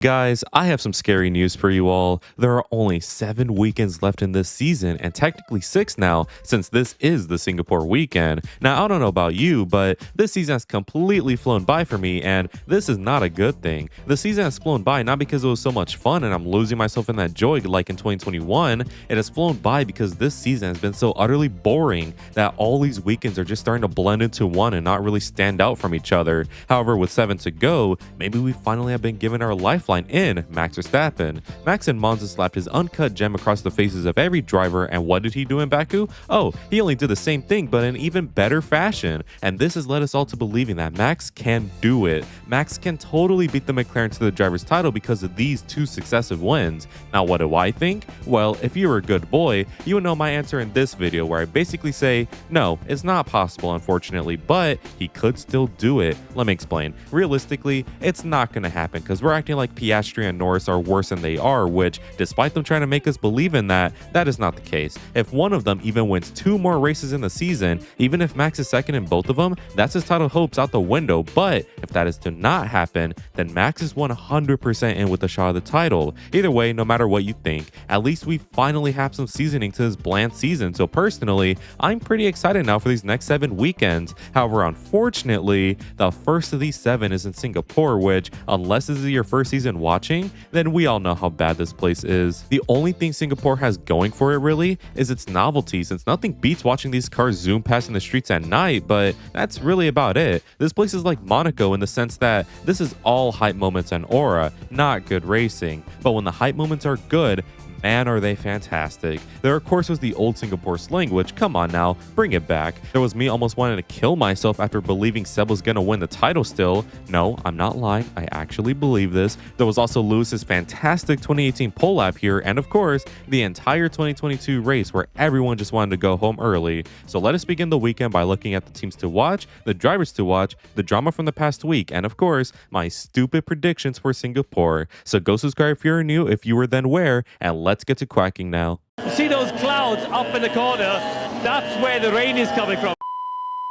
Guys, I have some scary news for you all. There are only 7 weekends left in this season, and technically 6 now, since this is the Singapore weekend. Now, I don't know about you, but this season has completely flown by for me, and this is not a good thing. The season has flown by not because it was so much fun and I'm losing myself in that joy like in 2021. It has flown by because this season has been so utterly boring that all these weekends are just starting to blend into one and not really stand out from each other. However, with 7 to go, maybe we finally have been given our lifeline in Max Verstappen. Max in Monza slapped his uncut gem across the faces of every driver, and what did he do in Baku? Oh, he only did the same thing but in even better fashion, and this has led us all to believing that Max can do it. Max can totally beat the McLaren to the driver's title because of these 2 successive wins. Now, what do I think? Well, if you were a good boy, you would know my answer in this video, where I basically say, no, it's not possible unfortunately, but he could still do it. Let me explain. Realistically, it's not going to happen because we're acting like Piastri and Norris are worse than they are, which, despite them trying to make us believe in that, that is not the case. If one of them even wins 2 more races in the season, even if Max is second in both of them, that's his title hopes out the window. But if that is to not happen, then Max is 100% in with a shot of the title. Either way, no matter what you think, at least we finally have some seasoning to this bland season. So personally, I'm pretty excited now for these next 7 weekends. However, unfortunately, the first of these 7 is in Singapore, which, unless this is your first season watching, then we all know how bad this place is. The only thing Singapore has going for it really is its novelty, since nothing beats watching these cars zoom past in the streets at night, but that's really about it. This place is like Monaco in the sense that this is all hype moments and aura, not good racing. But when the hype moments are good, man, are they fantastic. There, of course, was the old Singapore sling, which, come on now, bring it back. There was me almost wanting to kill myself after believing Seb was gonna win the title still. No, I'm not lying, I actually believe this. There was also Lewis's fantastic 2018 pole lap here, and of course, the entire 2022 race where everyone just wanted to go home early. So let us begin the weekend by looking at the teams to watch, the drivers to watch, the drama from the past week, and of course, my stupid predictions for Singapore. So go subscribe if you're new, if you were then where, and let's get to quacking now. See those clouds up in the corner? That's where the rain is coming from.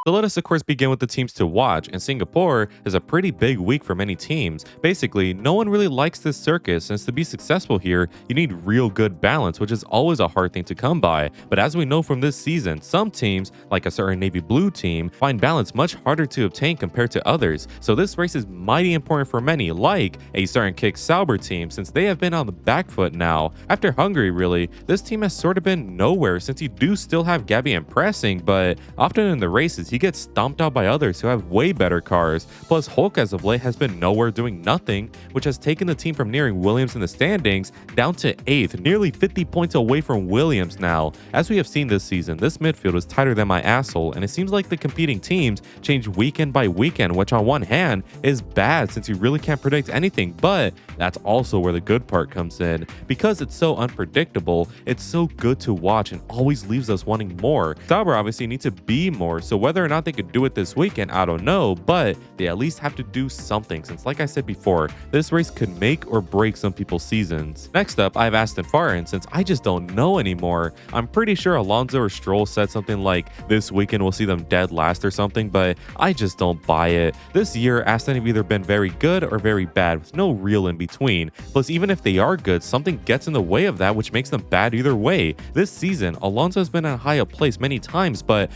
So let us of course begin with the teams to watch, and Singapore is a pretty big week for many teams. Basically, no one really likes this circus, since to be successful here, you need real good balance, which is always a hard thing to come by. But as we know from this season, some teams, like a certain navy blue team, find balance much harder to obtain compared to others. So this race is mighty important for many, like a certain Kick Sauber team, since they have been on the back foot now. After Hungary really, this team has sort of been nowhere, since you do still have Gabby impressing, but often in the races, he gets stomped out by others who have way better cars. Plus, Hulk as of late has been nowhere doing nothing, which has taken the team from nearing Williams in the standings down to 8th, nearly 50 points away from Williams now. As we have seen this season, this midfield is tighter than my asshole, and it seems like the competing teams change weekend by weekend, which on one hand is bad since you really can't predict anything, but that's also where the good part comes in. Because it's so unpredictable, it's so good to watch and always leaves us wanting more. Sauber obviously need to be more, so whether or not they could do it this weekend, I don't know, but they at least have to do something, since like I said before, this race could make or break some people's seasons. Next up, I have Aston Martin, since I just don't know anymore. I'm pretty sure Alonso or Stroll said something like, this weekend we'll see them dead last or something, but I just don't buy it. This year, Aston have either been very good or very bad, with no real in between. Plus, even if they are good, something gets in the way of that, which makes them bad either way. This season, Alonso has been in a high up place many times, but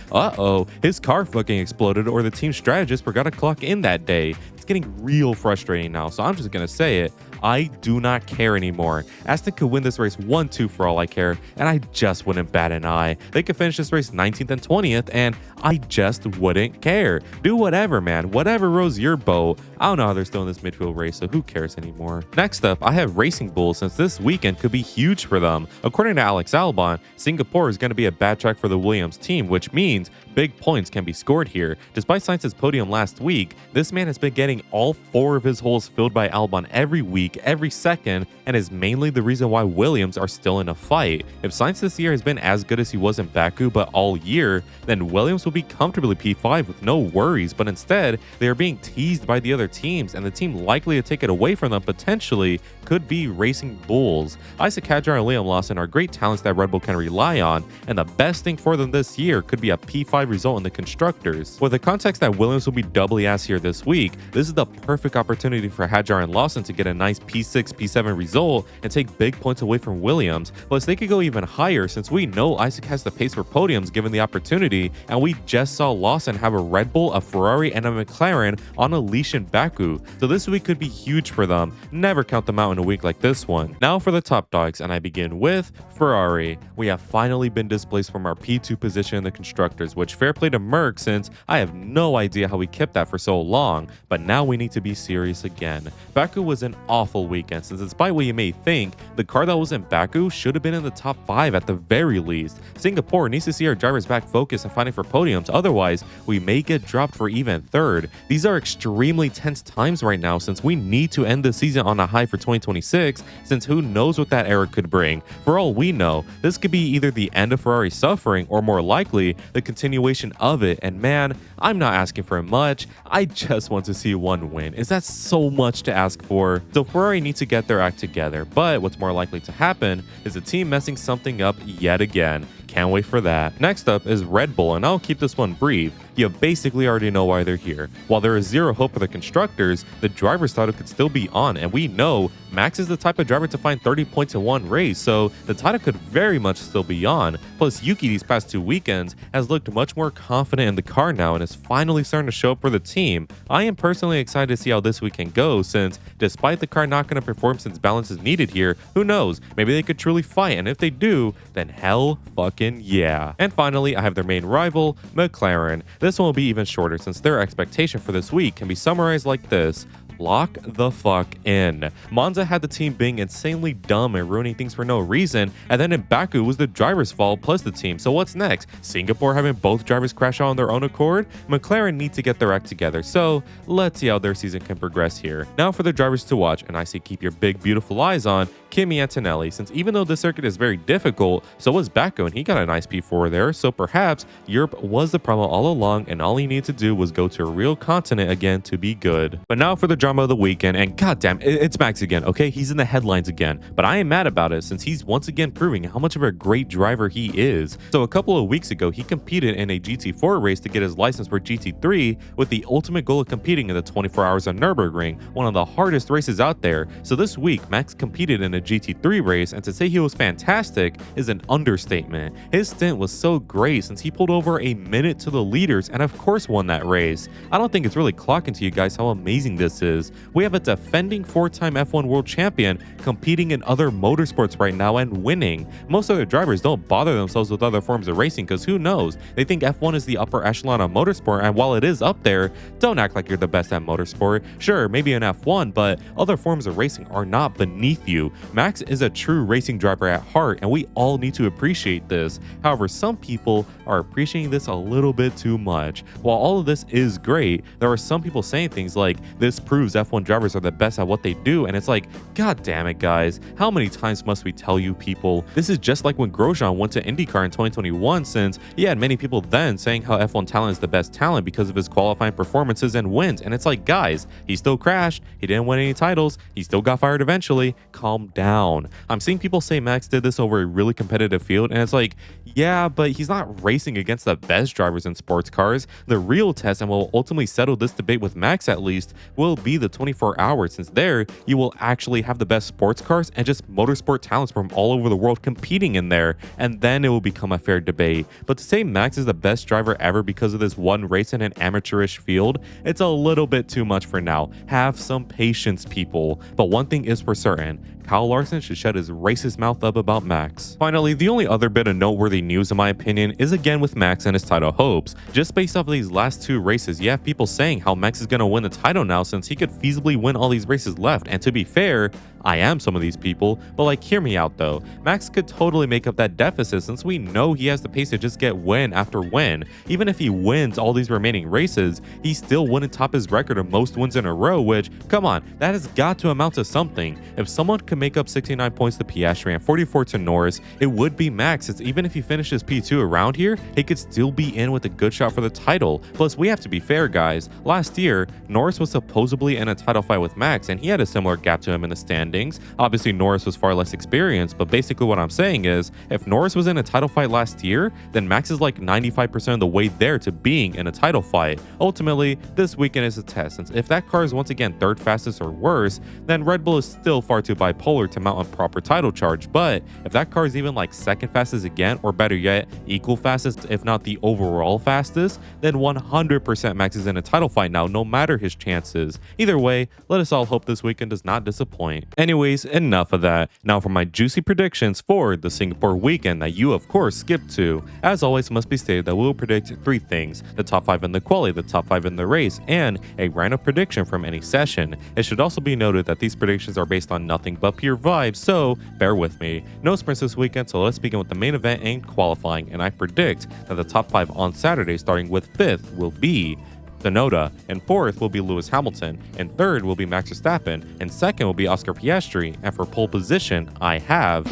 his car fucking exploded, or the team strategist forgot to clock in that day. It's getting real frustrating now, so I'm just gonna say it. I do not care anymore. Aston could win this race 1-2 for all I care, and I just wouldn't bat an eye. They could finish this race 19th and 20th, and I just wouldn't care. Do whatever, man. Whatever rows your boat. I don't know how they're still in this midfield race, so who cares anymore? Next up, I have Racing Bull, since this weekend could be huge for them. According to Alex Albon, Singapore is going to be a bad track for the Williams team, which means big points can be scored here. Despite Sainz's podium last week, this man has been getting all 4 of his holes filled by Albon every week, every second, and is mainly the reason why Williams are still in a fight. If Sainz this year has been as good as he was in Baku but all year, then Williams will be comfortably P5 with no worries, but instead they are being teased by the other teams, and the team likely to take it away from them potentially could be Racing Bulls. Isaac Hadjar and Liam Lawson are great talents that Red Bull can rely on, and the best thing for them this year could be a P5 result in the Constructors. With the context that Williams will be doubly ass here this week, this is the perfect opportunity for Hadjar and Lawson to get a nice P6, P7 result and take big points away from Williams. Plus, they could go even higher since we know Isaac has the pace for podiums given the opportunity, and we just saw Lawson have a Red Bull, a Ferrari, and a McLaren on a leash in Baku. So this week could be huge for them. Never count them out in a week like this one. Now for the top dogs, and I begin with Ferrari. We have finally been displaced from our P2 position in the constructors, which fair play to Merck since I have no idea how we kept that for so long, but now we need to be serious again. Baku was an awful weekend since despite what you may think, the car that was in Baku should have been in the top 5 at the very least. Singapore needs to see our drivers back focused and fighting for podiums, otherwise we may get dropped for even third. These are extremely tense times right now since we need to end the season on a high for 2026, since who knows what that era could bring. For all we know, this could be either the end of Ferrari suffering or more likely the continuation of it, and man, I'm not asking for much. I just want to see one win. Is that so much to ask for? So Ferrari needs to get their act together, but what's more likely to happen is the team messing something up yet again. Can't wait for that. Next up is Red Bull, and I'll keep this one brief. You basically already know why they're here. While there is zero hope for the constructors, the driver's title could still be on, and we know Max is the type of driver to find 30 points in one race, so the title could very much still be on. Plus, Yuki these past 2 weekends has looked much more confident in the car now and is finally starting to show up for the team. I am personally excited to see how this weekend goes, since despite the car not going to perform since balance is needed here, who knows, maybe they could truly fight, and if they do, then hell fucking yeah. And finally, I have their main rival, McLaren. This one will be even shorter since their expectation for this week can be summarized like this: lock the fuck in. Monza had the team being insanely dumb and ruining things for no reason, and then in Baku it was the driver's fault plus the team. So what's next? Singapore having both drivers crash out on their own accord? McLaren need to get their act together, so let's see how their season can progress here. Now for the drivers to watch, and I say keep your big beautiful eyes on Kimi Antonelli, since even though this circuit is very difficult, so was Baku and he got a nice P4 there, so perhaps Europe was the problem all along and all he needed to do was go to a real continent again to be good. But now for the drama of the weekend, and goddamn, it's Max again, okay? He's in the headlines again, but I am mad about it since he's once again proving how much of a great driver he is. So a couple of weeks ago, he competed in a GT4 race to get his license for GT3 with the ultimate goal of competing in the 24 Hours on Nürburgring, one of the hardest races out there. So this week, Max competed in a GT3 race, and to say he was fantastic is an understatement. His stint was so great since he pulled over a minute to the leaders and of course won that race. I don't think it's really clocking to you guys how amazing this is. We have a defending 4-time F1 world champion competing in other motorsports right now and winning. Most other drivers don't bother themselves with other forms of racing because who knows? They think F1 is the upper echelon of motorsport, and while it is up there, don't act like you're the best at motorsport. Sure, maybe in F1, but other forms of racing are not beneath you. Max is a true racing driver at heart, and we all need to appreciate this. However, some people are appreciating this a little bit too much. While all of this is great, there are some people saying things like, this proves F1 drivers are the best at what they do, and it's like, god damn it guys, how many times must we tell you people? This is just like when Grosjean went to IndyCar in 2021, since he had many people then saying how F1 talent is the best talent because of his qualifying performances and wins, and it's like, guys, he still crashed, he didn't win any titles, he still got fired eventually, calm down. I'm seeing people say Max did this over a really competitive field, and it's like, yeah, but he's not racing against the best drivers in sports cars. The real test, and will ultimately settle this debate with Max at least, will be the 24 hours, since there you will actually have the best sports cars and just motorsport talents from all over the world competing in there, and then it will become a fair debate. But to say Max is the best driver ever because of this one race in an amateurish field, it's a little bit too much for now. Have some patience, people. But one thing is for certain, Kyle Larson should shut his racist mouth up about Max. Finally, the only other bit of noteworthy news in my opinion is again with Max and his title hopes. Just based off of these last 2 races, you have people saying how Max is going to win the title now since he could feasibly win all these races left, and to be fair, I am some of these people, but like hear me out though. Max could totally make up that deficit since we know he has the pace to just get win after win. Even if he wins all these remaining races, he still wouldn't top his record of most wins in a row, which, come on, that has got to amount to something. If someone could make up 69 points to Piastri and 44 to Norris, it would be Max, since even if he finishes P2 around here, he could still be in with a good shot for the title. Plus, we have to be fair guys, last year, Norris was supposedly in a title fight with Max and he had a similar gap to him in the standings. standings. Obviously, Norris was far less experienced, but basically what I'm saying is, if Norris was in a title fight last year, then Max is like 95% of the way there to being in a title fight. Ultimately, this weekend is a test, since if that car is once again third fastest or worse, then Red Bull is still far too bipolar to mount a proper title charge. But if that car is even like second fastest again, or better yet, equal fastest, if not the overall fastest, then 100% Max is in a title fight now, no matter his chances. Either way, let us all hope this weekend does not disappoint. Anyways, enough of that. Now for my juicy predictions for the Singapore weekend that you of course skipped to. As always, must be stated that we will predict 3 things: the top 5 in the quali, the top 5 in the race, and a random prediction from any session. It should also be noted that these predictions are based on nothing but pure vibes, so bear with me. No sprints this weekend, so let's begin with the main event and qualifying, and I predict that the top 5 on Saturday, starting with 5th, will be Tsunoda, and 4th will be Lewis Hamilton, and 3rd will be Max Verstappen, and 2nd will be Oscar Piastri, and for pole position, I have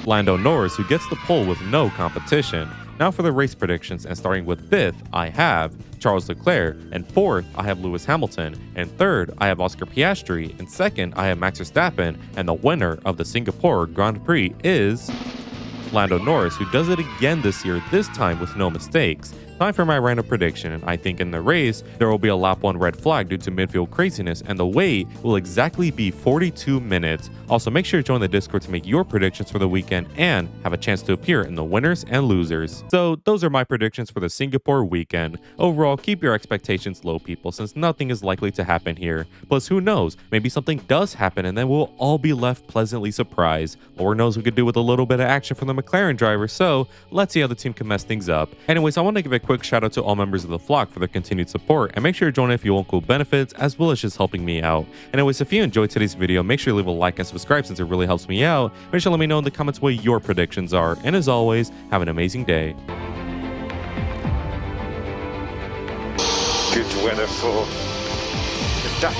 Lando Norris, who gets the pole with no competition. Now for the race predictions, and starting with 5th, I have Charles Leclerc, and 4th, I have Lewis Hamilton, and 3rd, I have Oscar Piastri, and 2nd, I have Max Verstappen, and the winner of the Singapore Grand Prix is Lando Norris, who does it again this year, this time with no mistakes. Time for my random prediction, and I think in the race, there will be a lap 1 red flag due to midfield craziness, and the wait will exactly be 42 minutes. Also, make sure to join the Discord to make your predictions for the weekend and have a chance to appear in the winners and losers. So those are my predictions for the Singapore weekend. Overall, keep your expectations low, people, since nothing is likely to happen here. Plus, who knows, maybe something does happen and then we'll all be left pleasantly surprised. Lord knows we could do with a little bit of action from the McLaren driver, so let's see how the team can mess things up. Anyways, I want to give a quick shout out to all members of the flock for their continued support, and make sure to join if you want cool benefits as well as just helping me out. Anyways, if you enjoyed today's video, make sure to leave a like and subscribe since it really helps me out. Make sure to let me know in the comments what your predictions are, and as always, have an amazing day. Good weather for the duck.